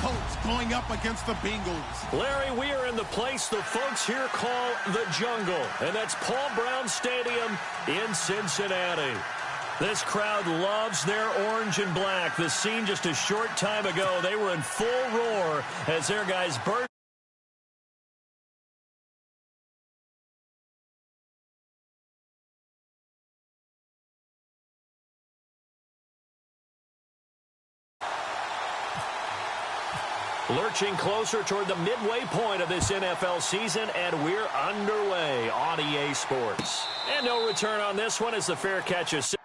Colts going up against the Bengals. Larry, we are in the place the folks here call the jungle, and that's Paul Brown Stadium in Cincinnati. This crowd loves their orange and black. The scene just a short time ago, they were in full roar as their guys burst. Lurching closer toward the midway point of this NFL season, and we're underway on EA Sports. And no return on this one as the fair catch is...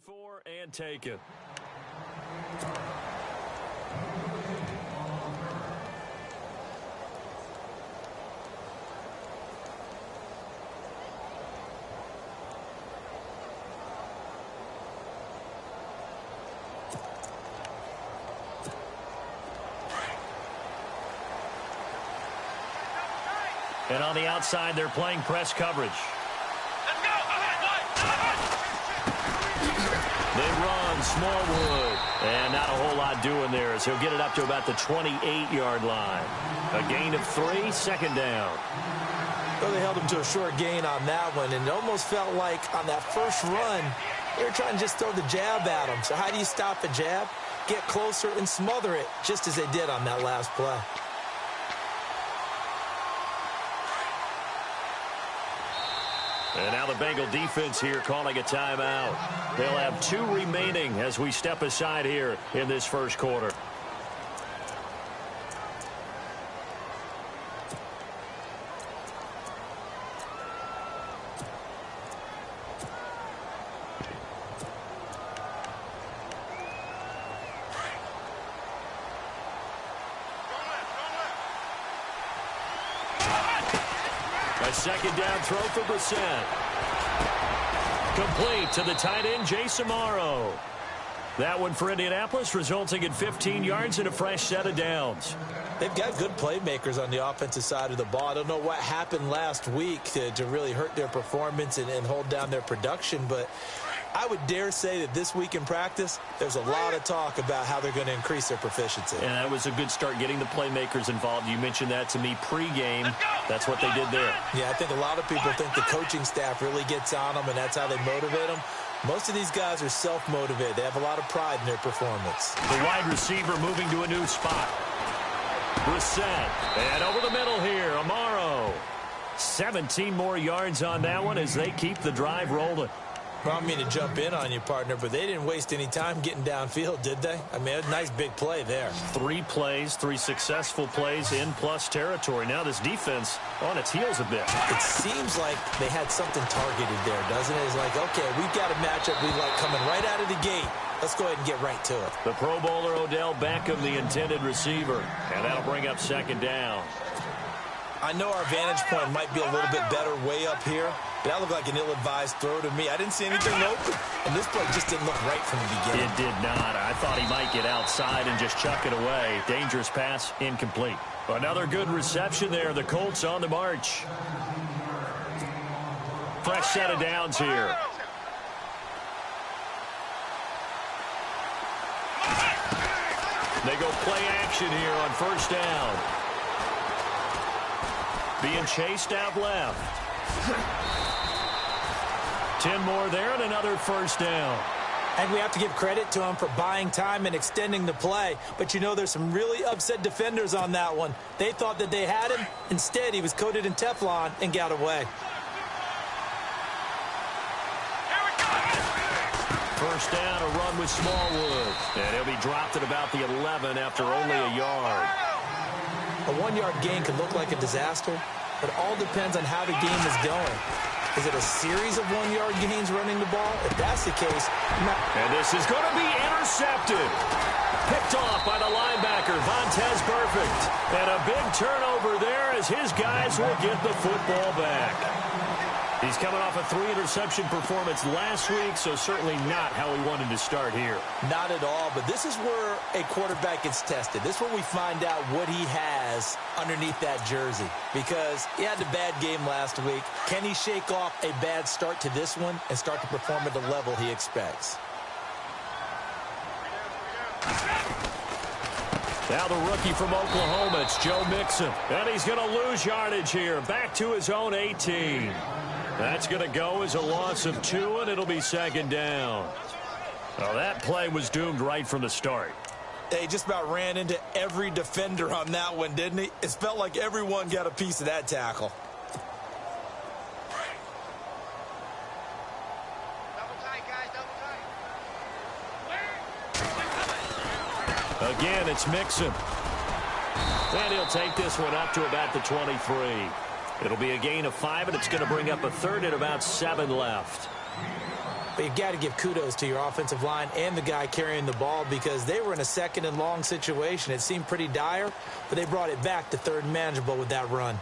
for and take it. And on the outside, they're playing press coverage. They run Smallwood, and not a whole lot doing there as he'll get it up to about the 28-yard line. A gain of 3, second down. Well, they held him to a short gain on that one, and it almost felt like on that first run, they were trying to just throw the jab at him. So how do you stop a jab? Get closer and smother it, just as they did on that last play. And now the Bengal defense here calling a timeout. They'll have 2 remaining as we step aside here in this first quarter. A second down throw for Brissett. Complete to the tight end, Jason Morrow. That one for Indianapolis, resulting in 15 yards and a fresh set of downs. They've got good playmakers on the offensive side of the ball. I don't know what happened last week to really hurt their performance and hold down their production, but I would dare say that this week in practice, there's a lot of talk about how they're going to increase their proficiency. And that was a good start getting the playmakers involved. You mentioned that to me pregame. That's what they did there. Yeah, I think a lot of people think the coaching staff really gets on them, and that's how they motivate them. Most of these guys are self-motivated. They have a lot of pride in their performance. The wide receiver moving to a new spot. Brissett. And over the middle here, Amaro. 17 more yards on that one as they keep the drive rolling. Well, I don't mean to jump in on you, partner, but they didn't waste any time getting downfield, did they? I mean, a nice big play there. 3 plays, 3 successful plays in plus territory. Now this defense on its heels a bit. It seems like they had something targeted there, doesn't it? It's like, okay, we've got a matchup we like coming right out of the gate. Let's go ahead and get right to it. The Pro Bowler Odell Beckham, the intended receiver, and that'll bring up second down. I know our vantage point might be a little bit better way up here, but that looked like an ill-advised throw to me. I didn't see anything open, and this play just didn't look right from the beginning. It did not. I thought he might get outside and just chuck it away. Dangerous pass, incomplete. Another good reception there. The Colts on the march. Fresh set of downs here. They go play action here on first down. Being chased out left. 10 more there and another first down. And we have to give credit to him for buying time and extending the play. But, you know, there's some really upset defenders on that one. They thought that they had him. Instead, he was coated in Teflon and got away. First down, a run with Smallwood. And he'll be dropped at about the 11 after only a yard. A 1-yard gain could look like a disaster, but it all depends on how the game is going. Is it a series of 1-yard gains running the ball? If that's the case... And this is going to be intercepted. Picked off by the perfect. And a big turnover there as his guys will get the football back. He's coming off a 3-interception performance last week, so certainly not how he wanted to start here. Not at all, but this is where a quarterback gets tested. This is where we find out what he has underneath that jersey, because he had a bad game last week. Can he shake off a bad start to this one and start to perform at the level he expects? Now the rookie from Oklahoma, it's Joe Mixon. And he's going to lose yardage here, back to his own 18. That's going to go as a loss of 2, and it'll be second down. Well, that play was doomed right from the start. They just about ran into every defender on that one, didn't he? It felt like everyone got a piece of that tackle. Again, it's Mixon. And he'll take this one up to about the 23. It'll be a gain of 5, and it's going to bring up a third and about 7 left. But you've got to give kudos to your offensive line and the guy carrying the ball, because they were in a second and long situation. It seemed pretty dire, but they brought it back to third and manageable with that run.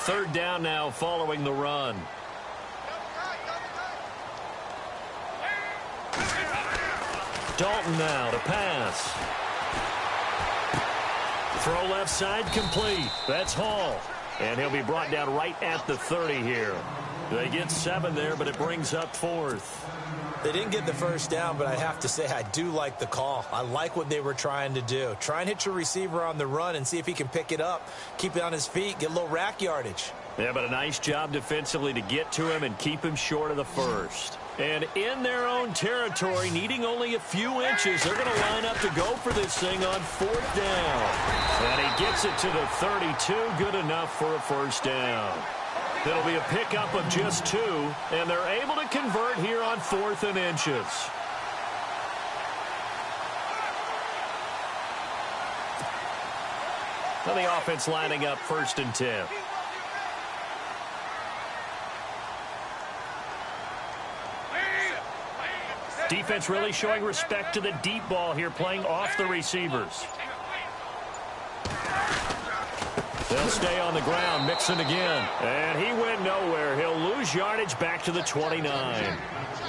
Third down now following the run. Dalton now to pass. Throw left side complete. That's Hall. And he'll be brought down right at the 30 here. They get 7 there, but it brings up 4th. They didn't get the first down, but I have to say I do like the call. I like what they were trying to do. Try and hit your receiver on the run and see if he can pick it up, keep it on his feet, get a little rack yardage. Yeah, but a nice job defensively to get to him and keep him short of the first. And in their own territory, needing only a few inches, they're going to line up to go for this thing on 4th down. And he gets it to the 32, good enough for a first down. It'll be a pickup of just 2, and they're able to convert here on 4th and inches. Well, the offense lining up 1st and 10. Defense really showing respect to the deep ball here, playing off the receivers. They'll stay on the ground. Mixon again. And he went nowhere. He'll lose yardage back to the 29.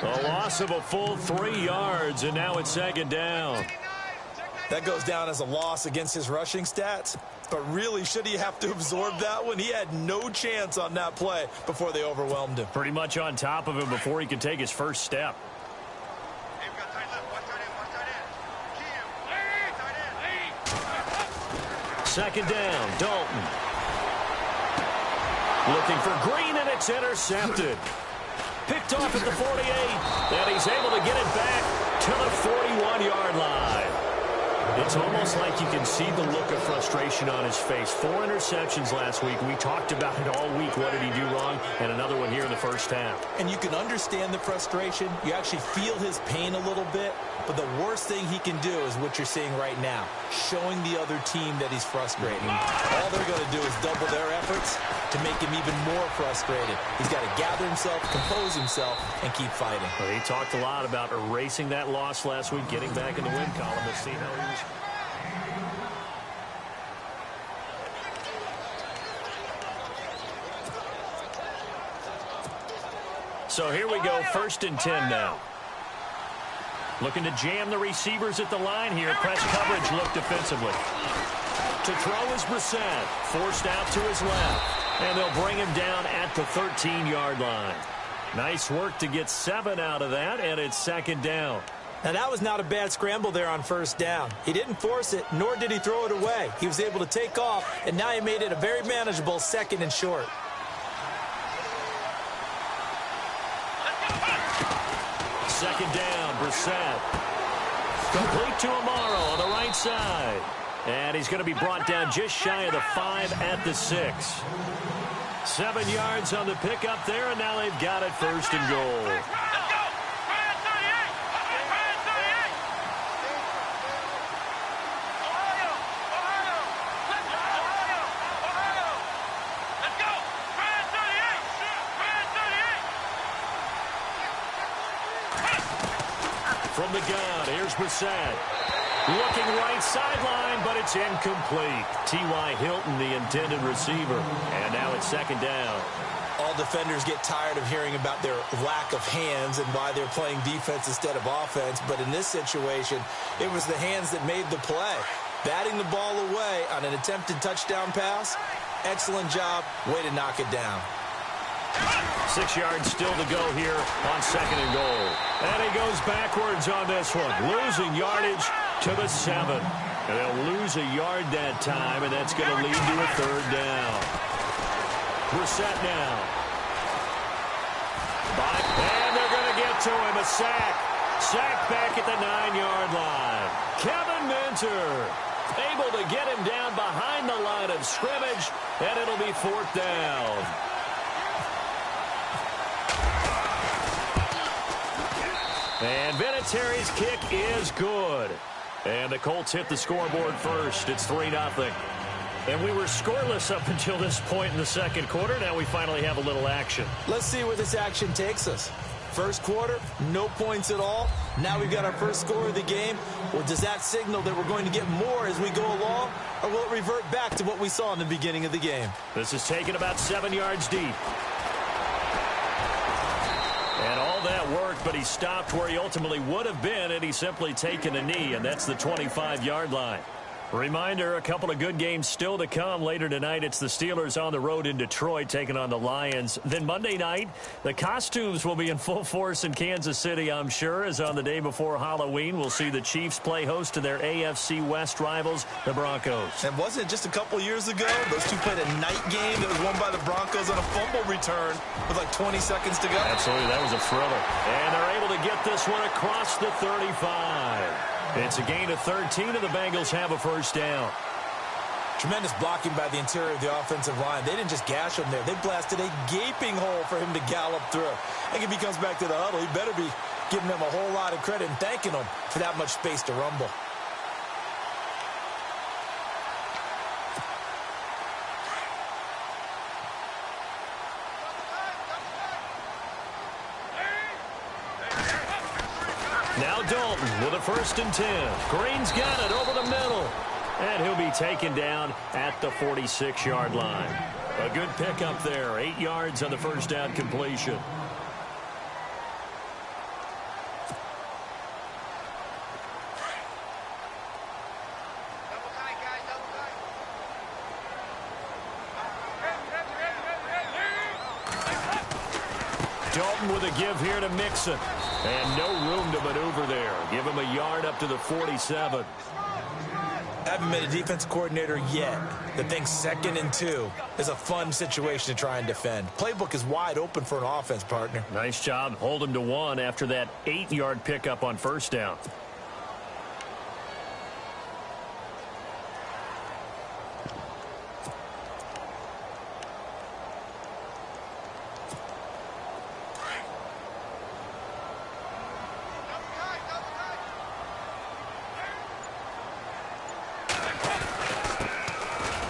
A loss of a full 3 yards, and now it's second down. That goes down as a loss against his rushing stats. But really, should he have to absorb that one? He had no chance on that play before they overwhelmed him. Pretty much on top of him before he could take his first step. Second down, Dalton. Looking for Green, and it's intercepted. Picked off at the 48, and he's able to get it back to the 41-yard line. It's almost like you can see the look of frustration on his face. 4 interceptions last week. We talked about it all week. What did he do wrong? And another one here in the first half. And you can understand the frustration. You actually feel his pain a little bit. But the worst thing he can do is what you're seeing right now, showing the other team that he's frustrated. All they're going to do is double their efforts to make him even more frustrated. He's got to gather himself, compose himself, and keep fighting. Well, he talked a lot about erasing that loss last week, getting back in the win column. We'll see how he was. So here we go, 1st and 10 now. Looking to jam the receivers at the line here. Press coverage look defensively. To throw is Brissett. Forced out to his left. And they'll bring him down at the 13-yard line. Nice work to get 7 out of that, and it's second down. Now, that was not a bad scramble there on 1st down. He didn't force it, nor did he throw it away. He was able to take off, and now he made it a very manageable 2nd and short. Second down, Brissett. Complete to Amaro on the right side. And he's going to be brought down just shy of the 5 at the 6. 7 yards on the pickup there, and now they've got it 1st and goal. from the gun. Here's Brissett. Looking right sideline, but it's incomplete. T.Y. Hilton, the intended receiver. And now it's second down. All defenders get tired of hearing about their lack of hands and why they're playing defense instead of offense. But in this situation, it was the hands that made the play. Batting the ball away on an attempted touchdown pass. Excellent job. Way to knock it down. 6 yards still to go here on second and goal. And he goes backwards on this one. Losing yardage to the 7. And they'll lose a yard that time, and that's going to lead to a third down. Brissett now. And they're going to get to him. A sack. Sack back at the 9-yard line. Kevin Minter able to get him down behind the line of scrimmage, and it'll be fourth down. And Vinatieri's kick is good. And the Colts hit the scoreboard first. It's 3-0. And we were scoreless up until this point in the second quarter. Now we finally have a little action. Let's see where this action takes us. First quarter, no points at all. Now we've got our first score of the game. Well, does that signal that we're going to get more as we go along? Or will it revert back to what we saw in the beginning of the game? This is taken about 7 yards deep. And all that worked, but he stopped where he ultimately would have been, and he's simply taken a knee, and that's the 25-yard line. Reminder, a couple of good games still to come. Later tonight, it's the Steelers on the road in Detroit taking on the Lions. Then Monday night, the costumes will be in full force in Kansas City, I'm sure, as on the day before Halloween, we'll see the Chiefs play host to their AFC West rivals, the Broncos. And wasn't it just a couple years ago, those two played a night game that was won by the Broncos on a fumble return with like 20 seconds to go? Absolutely, that was a thriller. And they're able to get this one across the 35. It's a gain of 13, and the Bengals have a first down. Tremendous blocking by the interior of the offensive line. They didn't just gash him there. They blasted a gaping hole for him to gallop through. I think if he comes back to the huddle, he better be giving them a whole lot of credit and thanking them for that much space to rumble. Now Dalton with a 1st and 10. Green's got it over the middle. And he'll be taken down at the 46-yard line. A good pickup there. 8 yards on the first down completion. Dalton with a give here to Mixon. And no room to maneuver there. Give him a yard up to the 47. I haven't met a defense coordinator yet that thinks 2nd and 2 is a fun situation to try and defend. Playbook is wide open for an offense, partner. Nice job. Hold him to 1 after that 8-yard pickup on first down.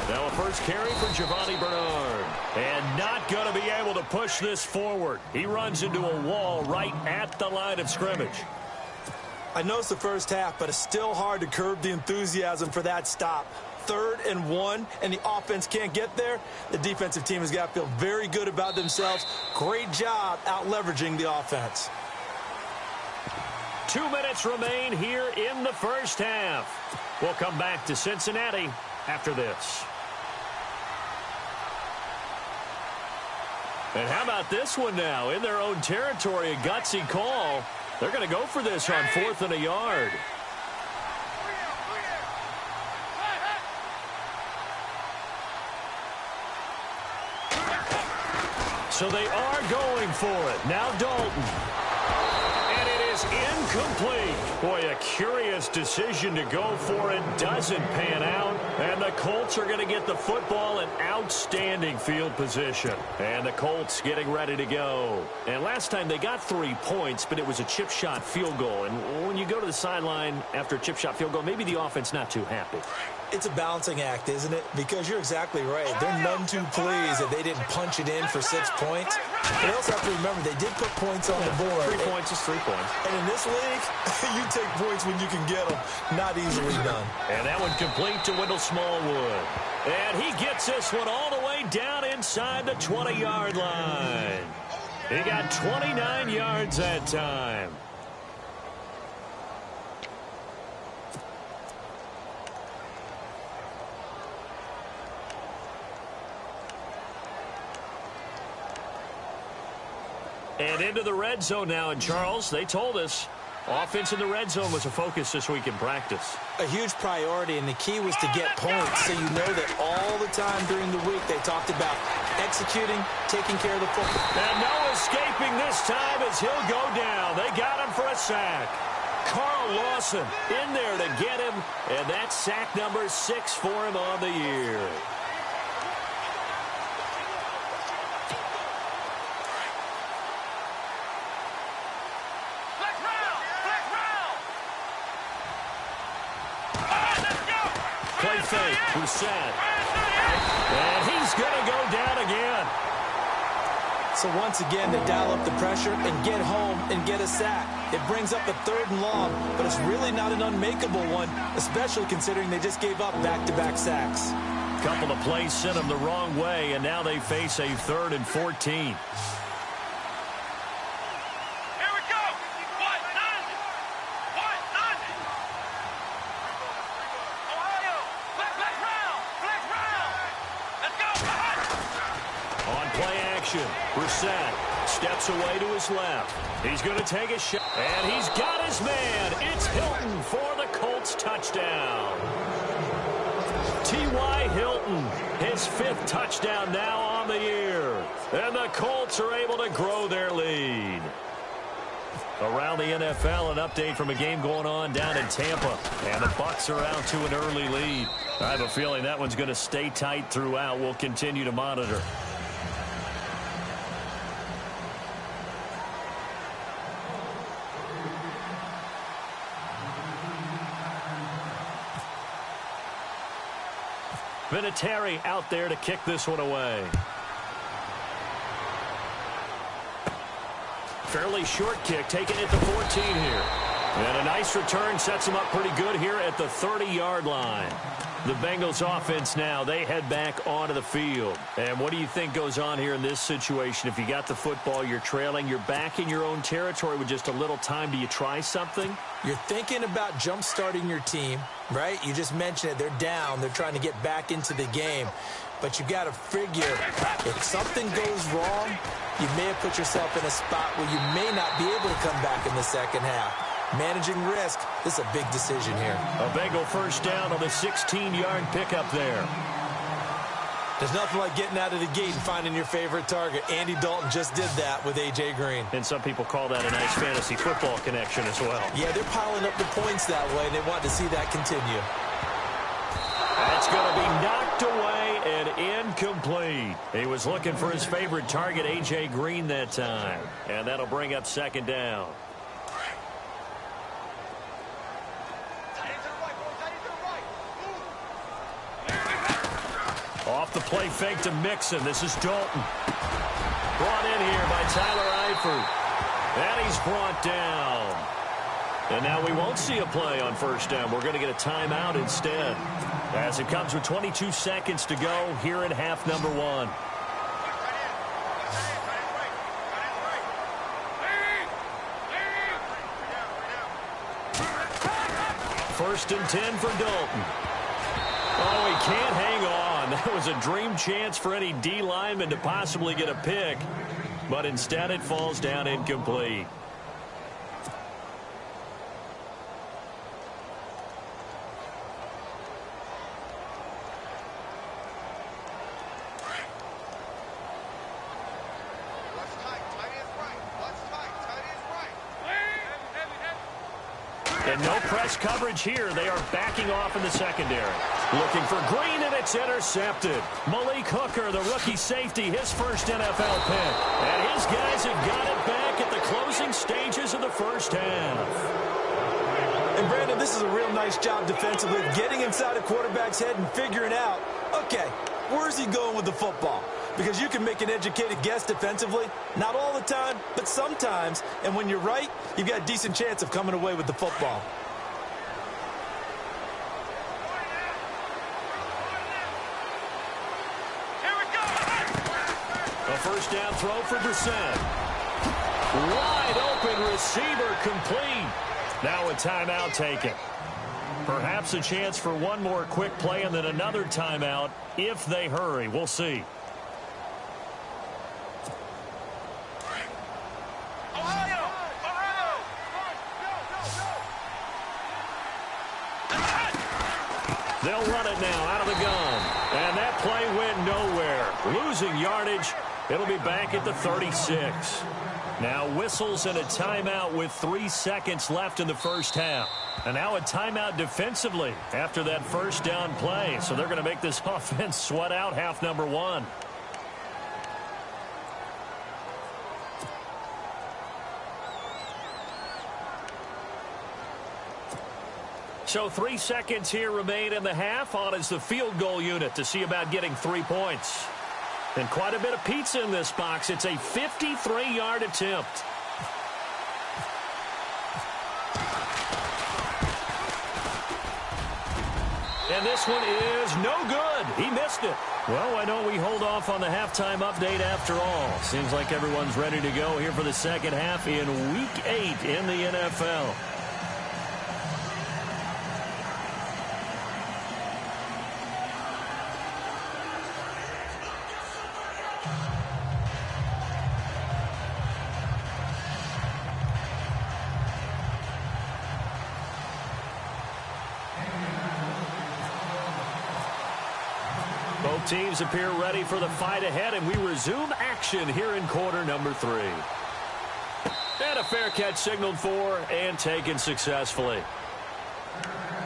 Now a first carry for Giovanni Bernard. And not going to be able to push this forward. He runs into a wall right at the line of scrimmage. I know it's the first half, but it's still hard to curb the enthusiasm for that stop. 3rd and 1, and the offense can't get there. The defensive team has got to feel very good about themselves. Great job out-leveraging the offense. 2 minutes remain here in the first half. We'll come back to Cincinnati after this. And how about this one now? In their own territory, a gutsy call. They're going to go for this on 4th and a yard. So they are going for it. Now Dalton. And it is incomplete. Boy, a curious decision to go for it. Doesn't pan out. And the Colts are going to get the football in outstanding field position. And the Colts getting ready to go. And last time they got 3 points, but it was a chip shot field goal. And when you go to the sideline after a chip shot field goal, maybe the offense not too happy. It's a balancing act, isn't it? Because you're exactly right. They're none too pleased that they didn't punch it in for 6 points. But they also have to remember they did put points on the board. 3 points is 3 points. And in this league, you take points when you can get them. Not easily done. And that one complete to Wendell Smallwood. And he gets this one all the way down inside the 20-yard line. He got 29 yards that time. And into the red zone now. And, Charles, they told us offense in the red zone was a focus this week in practice. A huge priority, and the key was to get points. So you know that all the time during the week they talked about executing, taking care of the football. And no escaping this time as he'll go down. They got him for a sack. Carl Lawson in there to get him, and that's sack number 6 for him on the year. Play fake, Brissett. And he's going to go down again. So once again, they dial up the pressure and get home and get a sack. It brings up a 3rd and long, but it's really not an unmakeable one, especially considering they just gave up back-to-back sacks. Couple of plays sent them the wrong way, and now they face a 3rd and 14. Brissett steps away to his left. He's going to take a shot, and he's got his man. It's Hilton for the Colts touchdown. T.Y. Hilton, his 5th touchdown now on the year. And the Colts are able to grow their lead. Around the NFL, an update from a game going on down in Tampa. And the Bucs are out to an early lead. I have a feeling that one's going to stay tight throughout. We'll continue to monitor. Vinatieri out there to kick this one away. Fairly short kick, taking it to 14 here. And a nice return sets them up pretty good here at the 30-yard line. The Bengals offense now, they head back onto the field. And what do you think goes on here in this situation? If you got the football, you're trailing, you're back in your own territory with just a little time. Do you try something? You're thinking about jump-starting your team, right? You just mentioned it. They're down. They're trying to get back into the game. But you got to figure, if something goes wrong, you may have put yourself in a spot where you may not be able to come back in the second half. Managing risk, this is a big decision here. A Bengal first down on the 16-yard pickup there. There's nothing like getting out of the gate and finding your favorite target. Andy Dalton just did that with A.J. Green. And some people call that a nice fantasy football connection as well. Yeah, they're piling up the points that way, and they want to see that continue. That's going to be knocked away and incomplete. He was looking for his favorite target, A.J. Green, that time. And that'll bring up 2nd down. Off the play fake to Mixon. This is Dalton. Brought in here by Tyler Eifert. And he's brought down. And now we won't see a play on first down. We're going to get a timeout instead. As it comes with 22 seconds to go here in half number 1. First and 10 for Dalton. Oh, he can't hang on. That was a dream chance for any D lineman to possibly get a pick. But instead it falls down incomplete. And no press coverage here. They are backing off in the secondary. Looking for Green, and it's intercepted. Malik Hooker, the rookie safety, his first NFL pick. And his guys have got it back at the closing stages of the first half. And, Brandon, this is a real nice job defensively, getting inside a quarterback's head and figuring out, okay, where's he going with the football? because you can make an educated guess defensively. Not all the time, but sometimes. And when you're right, you've got a decent chance of coming away with the football. A first down throw for Brissett. Wide open receiver complete. Now a timeout taken. Perhaps a chance for one more quick play and then another timeout if they hurry. We'll see. They'll run it now out of the gun. And that play went nowhere. Losing yardage. It'll be back at the 36. Now whistles and a timeout with 3 seconds left in the first half. And now a timeout defensively after that first down play. So they're going to make this offense sweat out half number one. So 3 seconds here remain in the half. On is the field goal unit to see about getting 3 points. And quite a bit of pizza in this box. It's a 53-yard attempt. And this one is no good. He missed it. Well, why don't we hold off on the halftime update after all? Seems like everyone's ready to go here for the second half in Week 8 in the NFL. Both teams appear ready for the fight ahead, and we resume action here in quarter number 3. And a fair catch signaled for and taken successfully.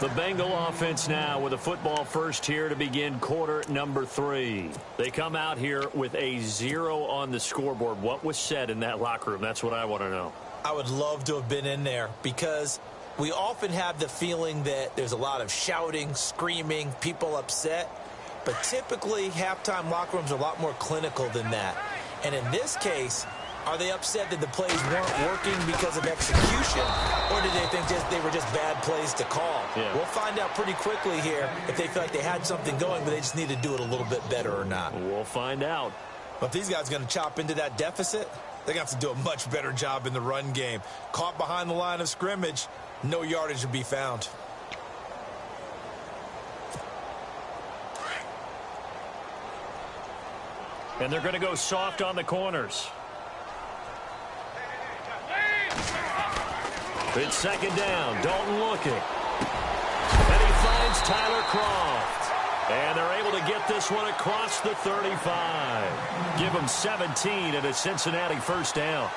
The Bengal offense now with a football first here to begin quarter number 3. They come out here with a 0 on the scoreboard. What was said in that locker room? That's what I want to know. I would love to have been in there because we often have the feeling that there's a lot of shouting, screaming, people upset. But typically, halftime locker rooms are a lot more clinical than that. And in this case, are they upset that the plays weren't working because of execution, or did they think they were just bad plays to call? Yeah. We'll find out pretty quickly here if they feel like they had something going, but they just need to do it a little bit better or not. We'll find out. But if these guys are going to chop into that deficit, they're going to have to do a much better job in the run game. Caught behind the line of scrimmage, no yardage to be found. And they're going to go soft on the corners. It's second down. Dalton looking. And he finds Tyler Croft. And they're able to get this one across the 35. Give them 17 and a Cincinnati first down.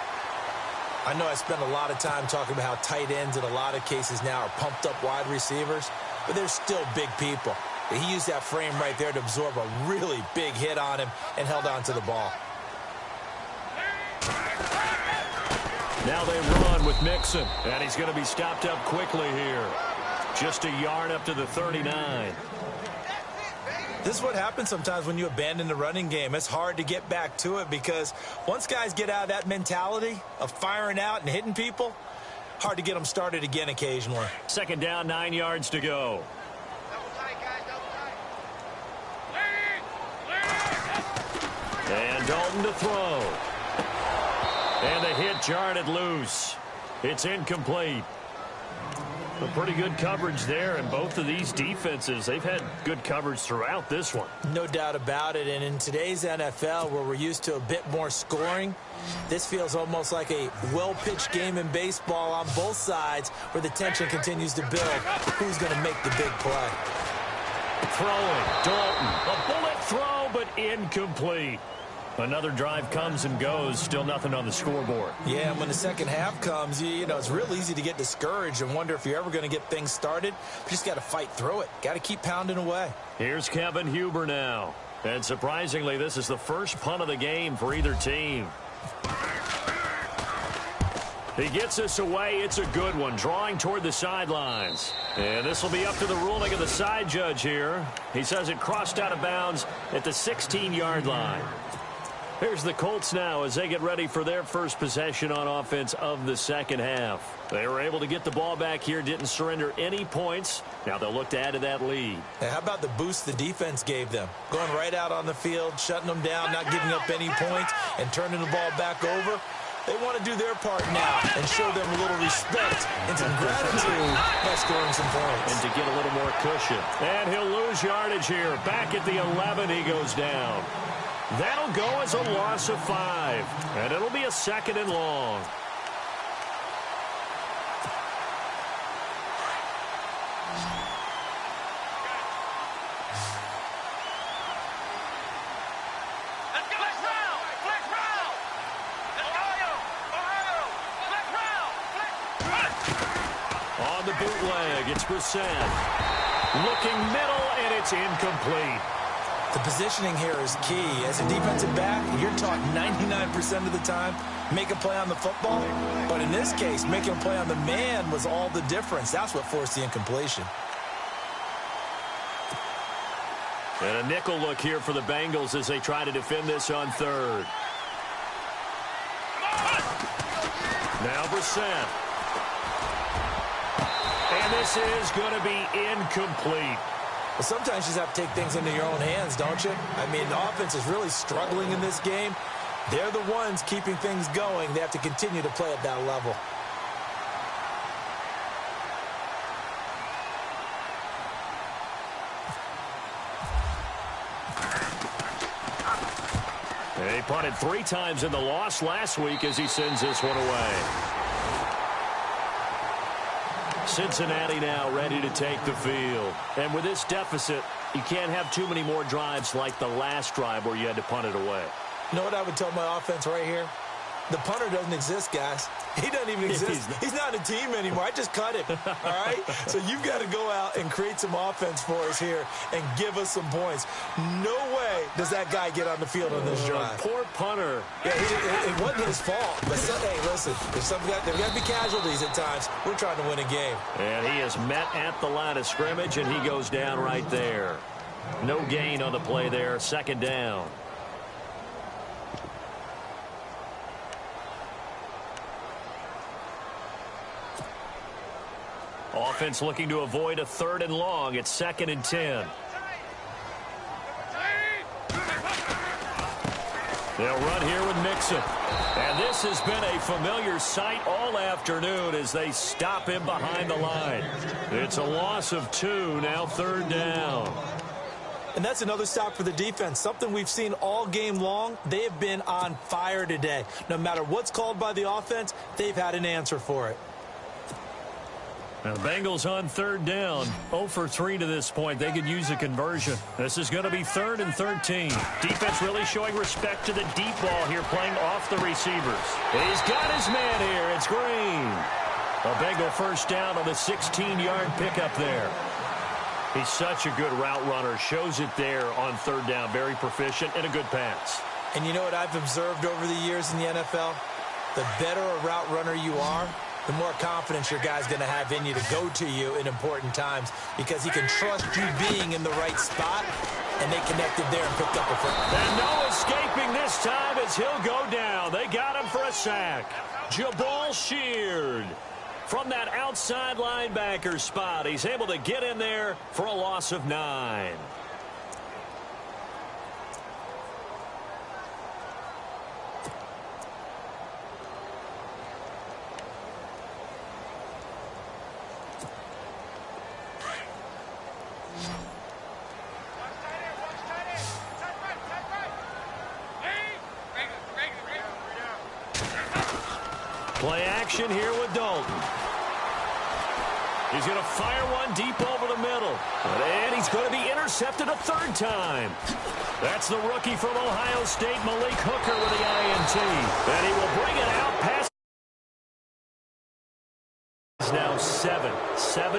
I know I spend a lot of time talking about how tight ends in a lot of cases now are pumped up wide receivers, but they're still big people. He used that frame right there to absorb a really big hit on him and held on to the ball. Now they run with Mixon, and he's going to be stopped up quickly here. Just a yard up to the 39. This is what happens sometimes when you abandon the running game. It's hard to get back to it because once guys get out of that mentality of firing out and hitting people, hard to get them started again occasionally. Second down, 9 yards to go. And Dalton to throw. And the hit jarred loose. It's incomplete. A pretty good coverage there, and both of these defenses, they've had good coverage throughout this one. No doubt about it, and in today's NFL, where we're used to a bit more scoring, this feels almost like a well-pitched game in baseball on both sides where the tension continues to build. Who's going to make the big play? Throwing, Dalton. A bullet throw, but incomplete. Another drive comes and goes, still nothing on the scoreboard. Yeah, and when the second half comes, you know, it's real easy to get discouraged and wonder if you're ever going to get things started. You just got to fight through it. Got to keep pounding away. Here's Kevin Huber now. And surprisingly, this is the first punt of the game for either team. He gets this away. It's a good one, drawing toward the sidelines. And this will be up to the ruling of the side judge here. He says it crossed out of bounds at the 16-yard line. Here's the Colts now as they get ready for their first possession on offense of the second half. They were able to get the ball back here, didn't surrender any points. Now they'll look to add to that lead. Hey, how about the boost the defense gave them? Going right out on the field, shutting them down, not giving up any points, and turning the ball back over. They want to do their part now and show them a little respect and some gratitude by scoring some points. And to get a little more cushion. And he'll lose yardage here. Back at the 11, he goes down. That'll go as a loss of 5. And it'll be a 2nd and long. On the bootleg, it's Brissett. Looking middle, and it's incomplete. The positioning here is key. As a defensive back, you're taught 99% of the time, make a play on the football. But in this case, making a play on the man was all the difference. That's what forced the incompletion. And a nickel look here for the Bengals as they try to defend this on 3rd. Now Brissett. And this is going to be incomplete. Well, sometimes you just have to take things into your own hands, don't you? I mean, the offense is really struggling in this game. They're the ones keeping things going. They have to continue to play at that level. He punted 3 times in the loss last week as he sends this one away. Cincinnati now ready to take the field. And with this deficit, you can't have too many more drives like the last drive where you had to punt it away. You know what I would tell my offense right here? The punter doesn't exist, guys. He doesn't even exist. He's not a team anymore. I just cut him, all right? So you've got to go out and create some offense for us here and give us some points. No way does that guy get on the field on this drive. Poor punter. Yeah, it wasn't his fault. But, hey, listen, there's got to be casualties at times. We're trying to win a game. And he is met at the line of scrimmage, and he goes down right there. No gain on the play there. 2nd down. Offense looking to avoid a 3rd and long. It's 2nd and 10. They'll run here with Mixon. And this has been a familiar sight all afternoon as they stop him behind the line. It's a loss of 2, now 3rd down. And that's another stop for the defense, something we've seen all game long. They have been on fire today. No matter what's called by the offense, they've had an answer for it. Now the Bengals on 3rd down, 0 for 3 to this point. They could use a conversion. This is going to be 3rd and 13. Defense really showing respect to the deep ball here, playing off the receivers. He's got his man here. It's Green. A Bengal first down on the 16-yard pickup there. He's such a good route runner. Shows it there on 3rd down. Very proficient and a good pass. And you know what I've observed over the years in the NFL? The better a route runner you are, the more confidence your guy's going to have in you to go to you in important times because he can trust you being in the right spot, and they connected there and picked up a first. And no escaping this time as he'll go down. They got him for a sack. Jabal Sheard from that outside linebacker spot. He's able to get in there for a loss of 9. Play action here with Dalton. He's going to fire one deep over the middle. And he's going to be intercepted a 3rd time. That's the rookie from Ohio State, Malik Hooker, with the INT. And he will bring it out past. Now 7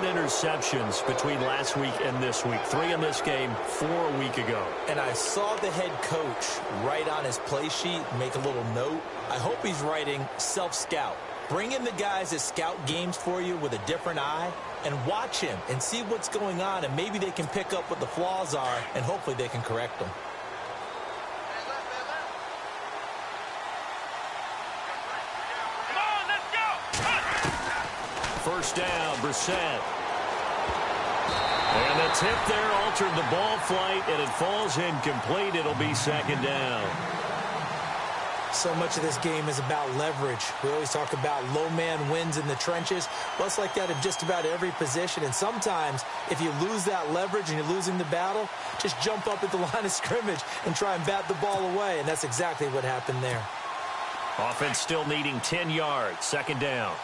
interceptions between last week and this week. 3 in this game, 4 a week ago. And I saw the head coach write on his play sheet, make a little note. I hope he's writing self-scout. Bring in the guys that scout games for you with a different eye and watch him and see what's going on, and maybe they can pick up what the flaws are, and hopefully they can correct them. first down. Brissett. And the tip there altered the ball flight, and it falls incomplete. It'll be second down. So much of this game is about leverage. We always talk about low man wins in the trenches. Well, it's like that in just about every position. And sometimes, if you lose that leverage and you're losing the battle, just jump up at the line of scrimmage and try and bat the ball away. And that's exactly what happened there. Offense still needing 10 yards. Second down.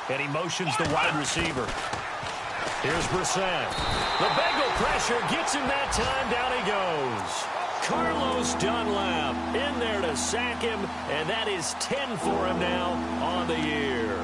And he motions the wide receiver. Here's Brissett. The Bengal pressure gets him that time. Down he goes. Carlos Dunlap in there to sack him, and that is 10 for him now on the year.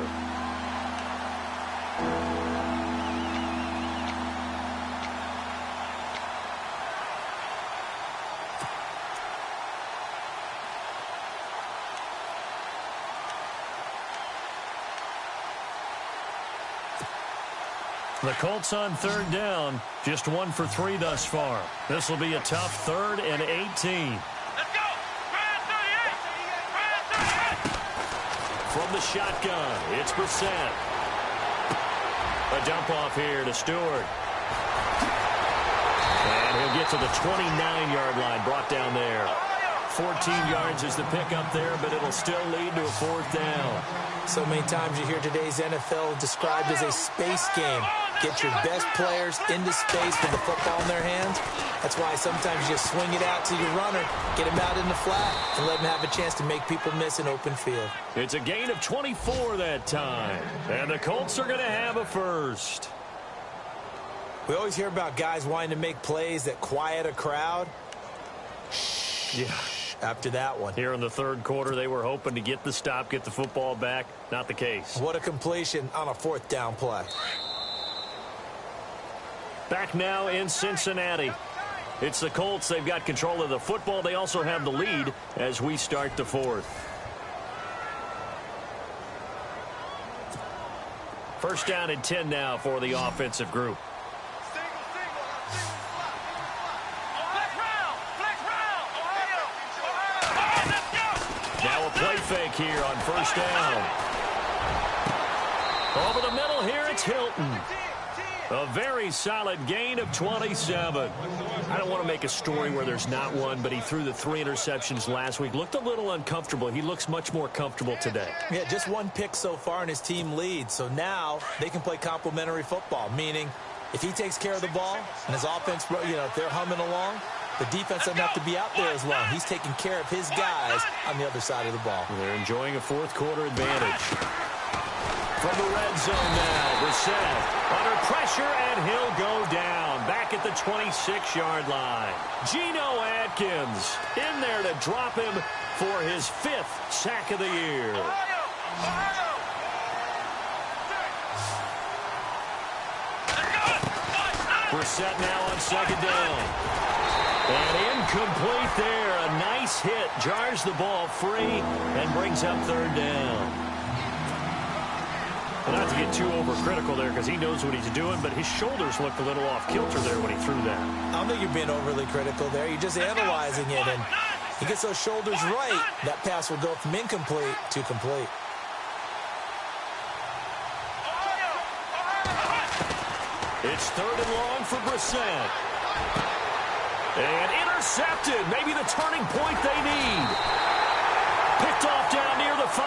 The Colts on third down, just 1 for 3 thus far. This will be a tough 3rd and 18. Let's go! From the shotgun, it's Brissett. A dump off here to Stewart. And he'll get to the 29-yard line, brought down there. 14 yards is the pickup there, but it'll still lead to a 4th down. So many times you hear today's NFL described as a space game. Get your best players into space with the football in their hands. That's why sometimes you just swing it out to your runner, get him out in the flat, and let him have a chance to make people miss an open field. It's a gain of 24 that time, and the Colts are going to have a first. We always hear about guys wanting to make plays that quiet a crowd. Yeah. After that one. Here in the 3rd quarter, they were hoping to get the stop, get the football back. Not the case. What a completion on a 4th down play. Back now in Cincinnati. It's the Colts. They've got control of the football. They also have the lead as we start the 4th. First down and 10 now for the offensive group. Now a play fake here on first down. Over the middle here, it's Hilton. A very solid gain of 27. I don't want to make a story where there's not one, but he threw the 3 interceptions last week. Looked a little uncomfortable. He looks much more comfortable today. Yeah, just 1 pick so far and his team leads. So now they can play complementary football, meaning if he takes care of the ball and his offense, if they're humming along, the defense doesn't have to be out there as long. He's taking care of his guys on the other side of the ball. They're enjoying a 4th quarter advantage. From the red zone now, Brissett under pressure, and he'll go down back at the 26-yard line. Geno Atkins in there to drop him for his 5th sack of the year. Brissett now on 2nd down. And incomplete there. A nice hit. Jars the ball free and brings up 3rd down. Well, not to get too overcritical there because he knows what he's doing, but his shoulders looked a little off kilter there when he threw that. I don't think you're being overly critical there. You're just analyzing it, and he gets those shoulders right. That pass will go from incomplete to complete. It's 3rd and long for Brissett. And intercepted. Maybe the turning point they need. Picked off down near the 5.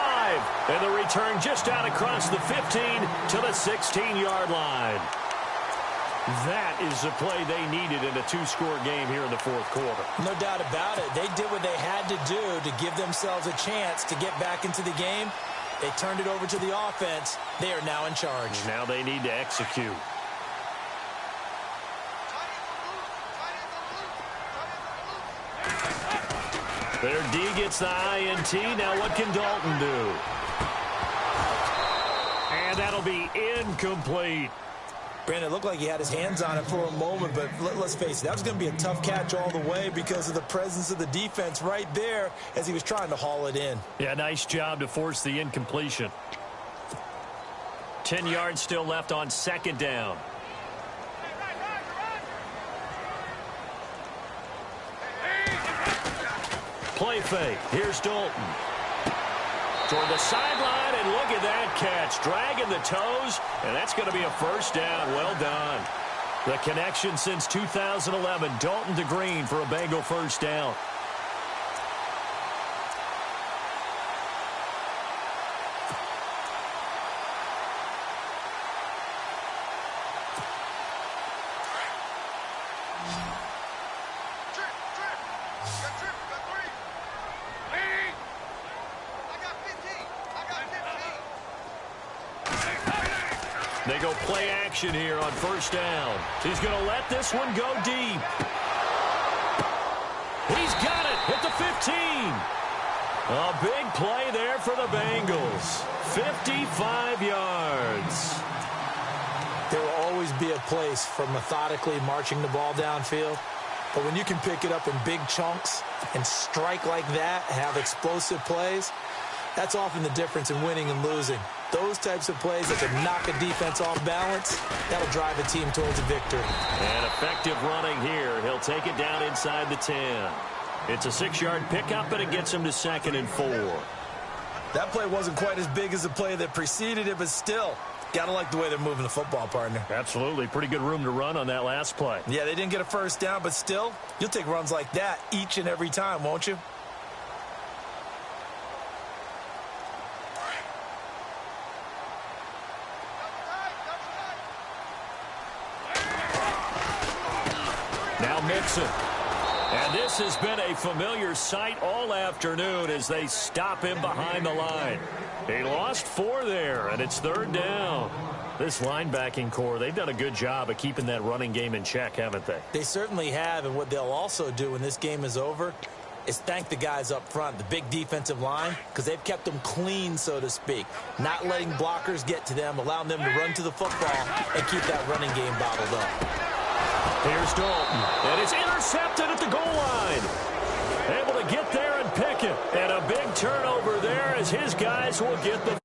And the return just out across the 15 to the 16-yard line. That is the play they needed in a 2-score game here in the 4th quarter. No doubt about it. They did what they had to do to give themselves a chance to get back into the game. They turned it over to the offense. They are now in charge. Now they need to execute. Their D gets the INT. Now what can Dalton do? And that'll be incomplete. Brandon, it looked like he had his hands on it for a moment, but let's face it, that was going to be a tough catch all the way because of the presence of the defense right there as he was trying to haul it in. Yeah, nice job to force the incompletion. 10 yards still left on 2nd down. Play fake. Here's Dalton. Toward the sideline, and look at that catch. Dragging the toes, and that's going to be a first down. Well done. The connection since 2011. Dalton to Green for a Bengal first down. They go play action here on first down. He's going to let this one go deep. He's got it at the 15. A big play there for the Bengals. 55 yards. There will always be a place for methodically marching the ball downfield. But when you can pick it up in big chunks and strike like that, have explosive plays, that's often the difference in winning and losing. Those types of plays that can knock a defense off balance, that'll drive a team towards a victory. And effective running here. He'll take it down inside the 10. It's a 6-yard pickup, and it gets him to 2nd and 4. That play wasn't quite as big as the play that preceded it, but still, gotta like the way they're moving the football, partner. Absolutely. Pretty good room to run on that last play. Yeah, they didn't get a first down, but still, you'll take runs like that each and every time, won't you? Now Mixon. And this has been a familiar sight all afternoon as they stop him behind the line. He lost 4 there, and it's 3rd down. This linebacking core, they've done a good job of keeping that running game in check, haven't they? They certainly have, and what they'll also do when this game is over is thank the guys up front, the big defensive line, because they've kept them clean, so to speak. Not letting blockers get to them, allowing them to run to the football and keep that running game bottled up. Here's Dalton, and it's intercepted at the goal line. Able to get there and pick it. And a big turnover there as his guys will get the